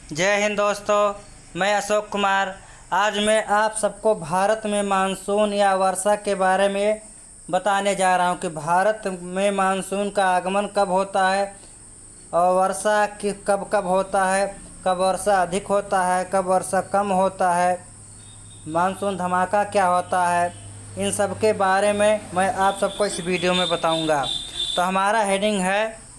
जय हिंद दोस्तों, मैं अशोक कुमार। आज मैं आप सबको भारत में मानसून या वर्षा के बारे में बताने जा रहा हूं कि भारत में मानसून का आगमन कब होता है और वर्षा की कब कब होता है, कब वर्षा अधिक होता है, कब वर्षा कम होता है, मानसून धमाका क्या होता है। इन सब के बारे में मैं आप सबको इस वीडियो में बताऊंगा। तो हमारा हेडिंग है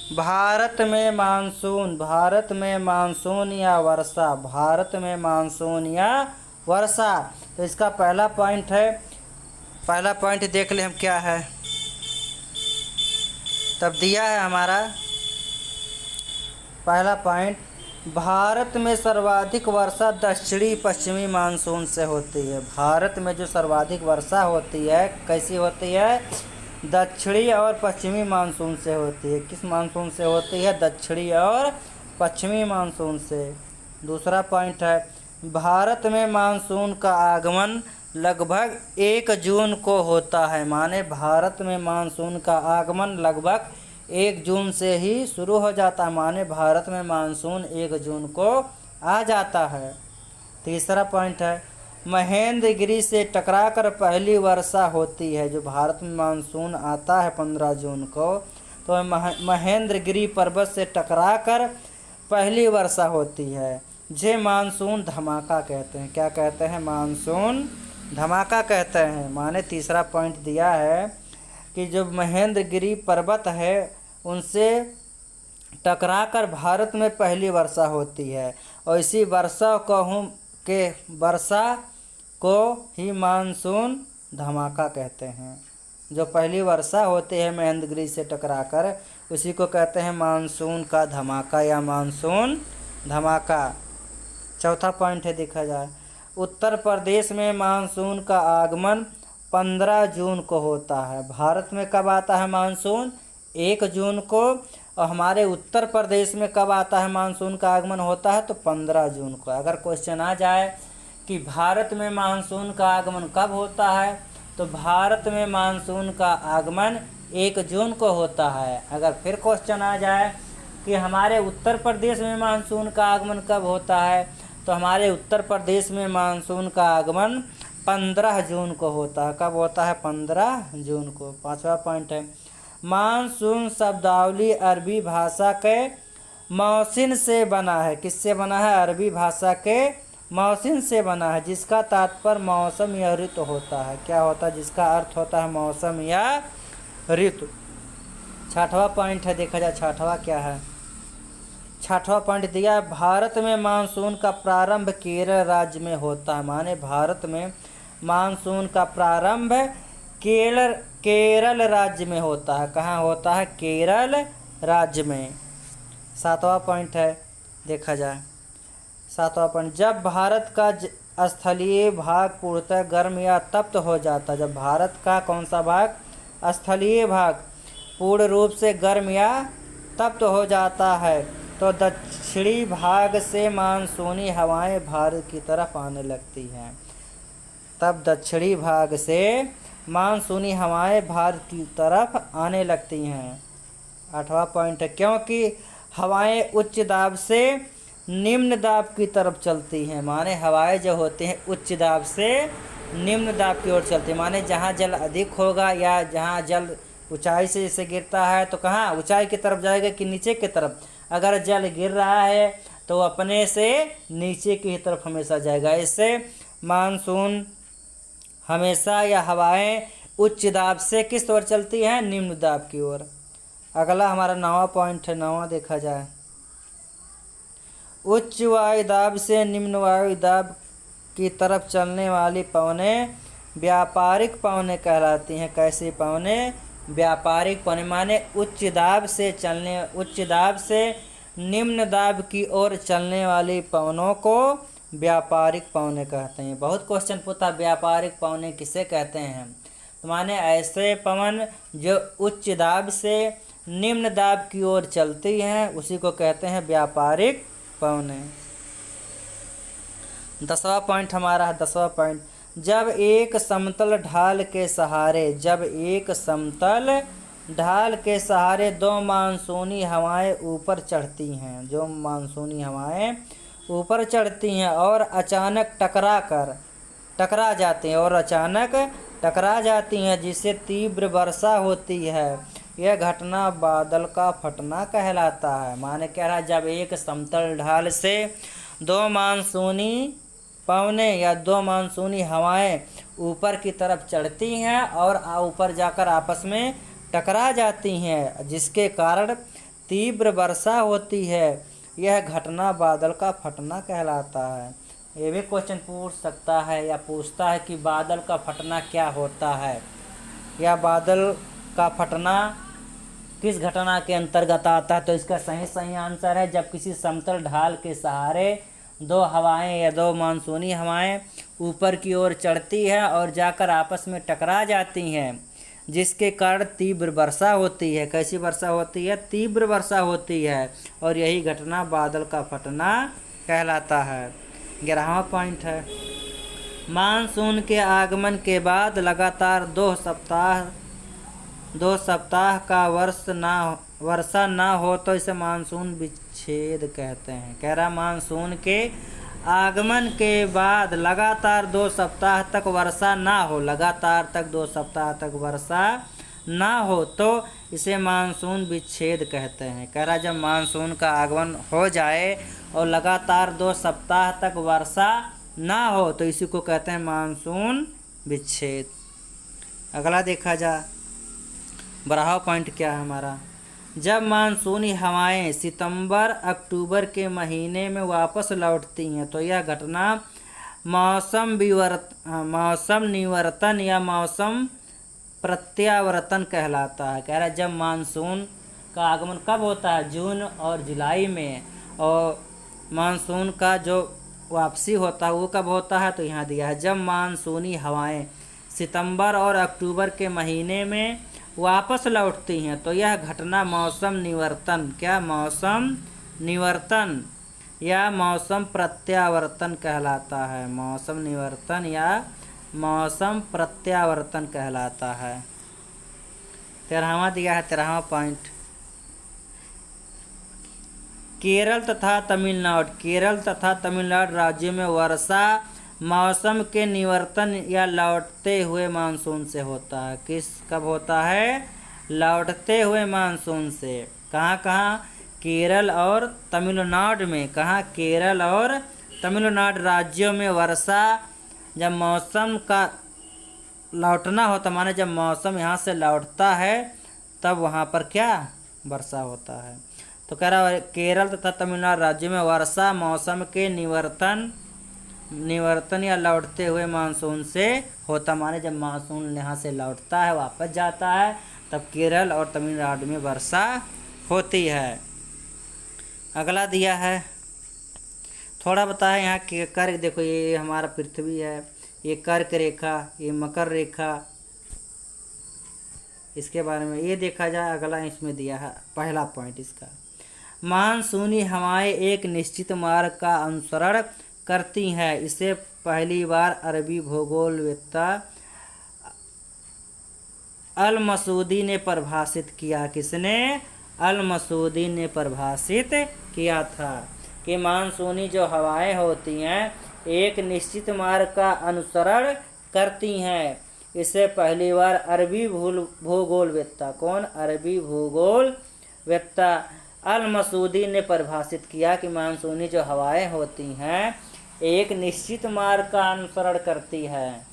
भारत में मानसून, भारत में मानसून या वर्षा, भारत में मानसून या वर्षा। तो इसका पहला पॉइंट है, पहला पॉइंट देख ले हम क्या है। तब दिया है हमारा पहला पॉइंट, भारत में सर्वाधिक वर्षा दक्षिणी पश्चिमी मानसून से होती है। भारत में जो सर्वाधिक वर्षा होती है कैसी होती है? दक्षिणी और पश्चिमी मानसून से होती है। किस मानसून से होती है? दक्षिणी और पश्चिमी मानसून से। दूसरा पॉइंट है, भारत में मानसून का आगमन लगभग 1 जून को होता है। माने भारत में मानसून का आगमन लगभग 1 जून से ही शुरू हो जाता है। माने भारत में मानसून 1 जून को आ जाता है। तीसरा पॉइंट है, महेंद्रगिरी से टकराकर पहली वर्षा होती है। जो भारत में मानसून आता है 15 जून को, तो महेंद्रगिरी पर्वत से टकराकर पहली वर्षा होती है। जे मानसून धमाका कहते हैं। क्या कहते हैं? मानसून धमाका कहते हैं। माने तीसरा पॉइंट दिया है कि जो महेंद्रगिरी पर्वत है उनसे टकराकर भारत में पहली वर्षा होती है और इसी वर्षा को ही मानसून धमाका कहते हैं। जो पहली वर्षा होती है महेंद्रगिरी से टकराकर, उसी को कहते हैं मानसून का धमाका या मानसून धमाका। चौथा पॉइंट है, देखा जाए, उत्तर प्रदेश में मानसून का आगमन 15 जून को होता है। भारत में कब आता है मानसून? 1 जून को। और हमारे उत्तर प्रदेश में कब आता है मानसून का आगमन होता है? तो 15 जून को। अगर क्वेश्चन आ जाए कि भारत में मानसून का आगमन कब होता है, तो भारत में मानसून का आगमन 1 जून को होता है। अगर फिर क्वेश्चन आ जाए कि हमारे उत्तर प्रदेश में मानसून का आगमन कब होता है, तो हमारे उत्तर प्रदेश में मानसून का आगमन 15 जून को होता है। कब होता है? 15 जून को। पांचवा पॉइंट है, मानसून शब्दावली अरबी भाषा के मौसिन से बना है। किससे बना है? अरबी भाषा के मौसिन से बना है, जिसका तात्पर्य मौसम या ऋतु होता है। क्या होता है? जिसका अर्थ होता है मौसम या ऋतु। छठवां पॉइंट है, देखा जाए छठवां क्या है। छठवां पॉइंट दिया है, भारत में मानसून का प्रारंभ केरल राज्य में होता है। माने भारत में मानसून का प्रारंभ केरल राज्य में होता है। कहाँ होता है? केरल राज्य में। सातवां पॉइंट है, देखा जाए सातवां पॉइंट, जब भारत का स्थलीय भाग पूर्णतः गर्म या तप्त हो जाता है। जब भारत का कौन सा भाग? स्थलीय भाग पूर्ण रूप से गर्म या तप्त हो जाता है, तो दक्षिणी भाग से मानसूनी हवाएं भारत की तरफ आने लगती हैं। तब दक्षिणी भाग से मानसूनी हवाएं भारत की तरफ आने लगती हैं। आठवां पॉइंट है, क्योंकि हवाएं उच्च दाब से निम्न दाब की तरफ चलती हैं। माने हवाएं जो होती हैं उच्च दाब से निम्न दाब की ओर चलती हैं। माने जहाँ जल अधिक होगा या जहाँ जल ऊंचाई से जैसे गिरता है तो कहाँ ऊंचाई की तरफ जाएगा कि नीचे की तरफ? अगर जल गिर रहा है तो अपने से नीचे की तरफ हमेशा जाएगा। इससे मानसून हमेशा या हवाएं उच्च दाब से किस ओर चलती हैं? निम्न दाब की ओर। अगला हमारा 9वां पॉइंट है। 9वां देखा जाए, उच्च वायुदाब से निम्न वायुदाब की तरफ चलने वाली पवनें व्यापारिक पवनें कहलाती हैं। कैसी पवनें? व्यापारिक पवनें। माने उच्च दाब से निम्न दाब की ओर चलने वाली पवनों को व्यापारिक पवनें कहते हैं। बहुत क्वेश्चन पूछता है व्यापारिक पवनें किसे कहते हैं? तो माने ऐसे पवन जो उच्च दाब से निम्न दाब की ओर चलती हैं उसी को कहते हैं व्यापारिक पवनें। 10वां पॉइंट हमारा है। 10वां पॉइंट, जब एक समतल ढाल के सहारे दो मानसूनी हवाएं ऊपर चढ़ती हैं। जो मानसूनी हवाएं ऊपर चढ़ती हैं और अचानक टकरा जाती हैं, और अचानक टकरा जाती हैं, जिससे तीव्र वर्षा होती है। यह घटना बादल का फटना कहलाता है। माने कह रहा है, जब एक समतल ढाल से दो मानसूनी पवनें या दो मानसूनी हवाएं ऊपर की तरफ चढ़ती हैं और ऊपर जाकर आपस में टकरा जाती हैं, जिसके कारण तीव्र वर्षा होती है। यह घटना बादल का फटना कहलाता है। ये भी क्वेश्चन पूछ सकता है या पूछता है कि बादल का फटना क्या होता है, या बादल का फटना किस घटना के अंतर्गत आता है। तो इसका सही आंसर है, जब किसी समतल ढाल के सहारे दो हवाएं या दो मानसूनी हवाएं ऊपर की ओर चढ़ती है और जाकर आपस में टकरा जाती हैं, जिसके कारण तीव्र वर्षा होती है। कैसी वर्षा होती है? तीव्र वर्षा होती है, और यही घटना बादल का फटना कहलाता है। 11वां पॉइंट है, मानसून के आगमन के बाद लगातार 2 सप्ताह का वर्षा ना हो तो इसे मानसून विच्छेद कहते हैं। कह रहा, मानसून के आगमन के बाद लगातार 2 सप्ताह तक वर्षा ना हो, लगातार 2 सप्ताह तक वर्षा ना हो तो इसे मानसून विच्छेद कहते हैं। कह रहा, जब मानसून का आगमन हो जाए और लगातार 2 सप्ताह तक वर्षा ना हो तो इसी को कहते हैं मानसून विच्छेद। अगला देखा जा, 12वां पॉइंट क्या है हमारा, जब मानसूनी हवाएं सितंबर अक्टूबर के महीने में वापस लौटती हैं तो यह घटना मौसम निवर्तन या मौसम प्रत्यावर्तन कहलाता है। कह रहा है, जब मानसून का आगमन कब होता है? जून और जुलाई में। और मानसून का जो वापसी होता है वो कब होता है? तो यहाँ दिया है, जब मानसूनी हवाएं सितंबर और अक्टूबर के महीने में वापस लौटती हैं तो यह घटना मौसम निवर्तन, क्या मौसम निवर्तन या मौसम प्रत्यावर्तन कहलाता है। मौसम निवर्तन या मौसम प्रत्यावर्तन कहलाता है। 13वां दिया है, 13वां पॉइंट, केरल तथा तमिलनाडु राज्यों में वर्षा मौसम के निवर्तन या लौटते हुए मानसून से होता है। कब होता है? लौटते हुए मानसून से। कहाँ? केरल और तमिलनाडु में। कहाँ? केरल और तमिलनाडु राज्यों में वर्षा जब मौसम का लौटना होता, माने जब मौसम यहाँ से लौटता है तब वहाँ पर क्या? वर्षा होता है। तो कह रहा है, केरल तथा तमिलनाडु राज्यों में वर्षा मौसम के निवर्तन या लौटते हुए मानसून से होता, माने जब मानसून यहाँ से लौटता है, वापस जाता है, तब केरल और तमिलनाडु में वर्षा होती है। अगला दिया है, थोड़ा बताया यहाँ के कर्क। देखो, ये हमारा पृथ्वी है, ये कर्क रेखा, ये मकर रेखा, इसके बारे में ये देखा जाए। अगला इसमें दिया है पहला पॉइंट इसका, मानसूनी हवाएं एक निश्चित मार्ग का अनुसरण करती हैं। इसे पहली बार अरबी भूगोलवेत्ता अल मसूदी ने परिभाषित किया। किसने? अल मसूदी ने परिभाषित किया था कि मानसूनी जो हवाएं होती हैं एक निश्चित मार्ग का अनुसरण करती हैं। इसे पहली बार अरबी भूगोलवेत्ता, कौन? अरबी भूगोलवेत्ता अल मसूदी ने परिभाषित किया कि मानसूनी जो हवाएं होती हैं एक निश्चित मार्ग का अनुसरण करती है।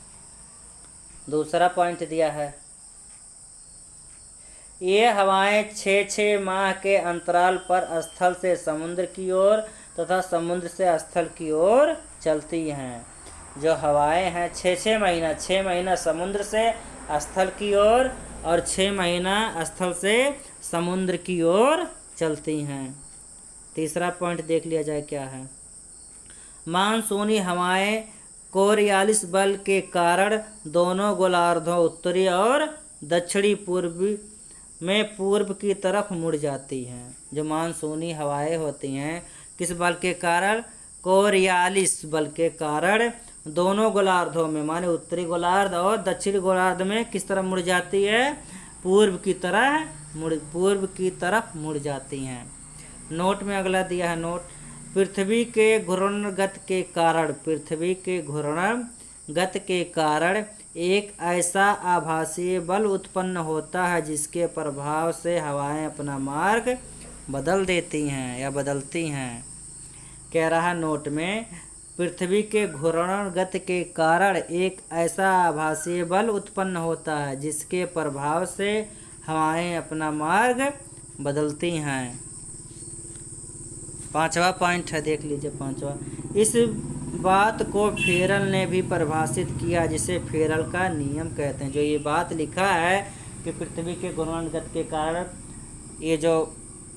दूसरा पॉइंट दिया है, ये हवाएं 6 माह के अंतराल पर स्थल से समुद्र की ओर तथा समुद्र से स्थल की ओर चलती हैं। जो हवाएं हैं 6 महीना समुद्र से स्थल की ओर और 6 महीना स्थल से समुद्र की ओर चलती हैं। तीसरा पॉइंट देख लिया जाए क्या है, मानसूनी हवाएं कोरियालिस बल के कारण दोनों गोलार्धों उत्तरी और दक्षिणी पूर्वी में पूर्व की तरफ मुड़ जाती हैं। जो मानसूनी हवाएं होती हैं किस बल के कारण? कोरियालिस बल के कारण दोनों गोलार्धों में, माने उत्तरी गोलार्ध और दक्षिणी गोलार्ध में किस तरफ मुड़ जाती है? पूर्व की तरफ मुड़ जाती हैं। नोट में अगला दिया है, नोट, पृथ्वी के घूर्णनगत के कारण, पृथ्वी के घूर्णनगत के कारण एक ऐसा आभासीय बल उत्पन्न होता है जिसके प्रभाव से हवाएं अपना मार्ग बदल देती हैं या बदलती हैं। कह रहा नोट में, पृथ्वी के घूर्णनगत के कारण एक ऐसा आभासीय बल उत्पन्न होता है जिसके प्रभाव से हवाएं अपना मार्ग बदलती हैं। 5वां पॉइंट है, देख लीजिए 5वां। इस बात को फेरल ने भी परिभाषित किया जिसे फेरल का नियम कहते हैं। जो ये बात लिखा है कि पृथ्वी के घूर्णनगत के कारण ये जो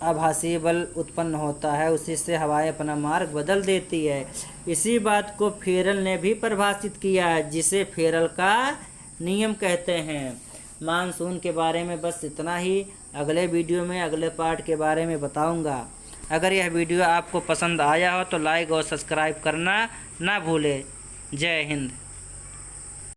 आभासीय बल उत्पन्न होता है उसी से हवाएं अपना मार्ग बदल देती है, इसी बात को फेरल ने भी परिभाषित किया है जिसे फेरल का नियम कहते हैं। मानसून के बारे में बस इतना ही। अगले वीडियो में अगले पार्ट के बारे में बताऊंगा। अगर यह वीडियो आपको पसंद आया हो तो लाइक और सब्सक्राइब करना ना भूलें। जय हिंद।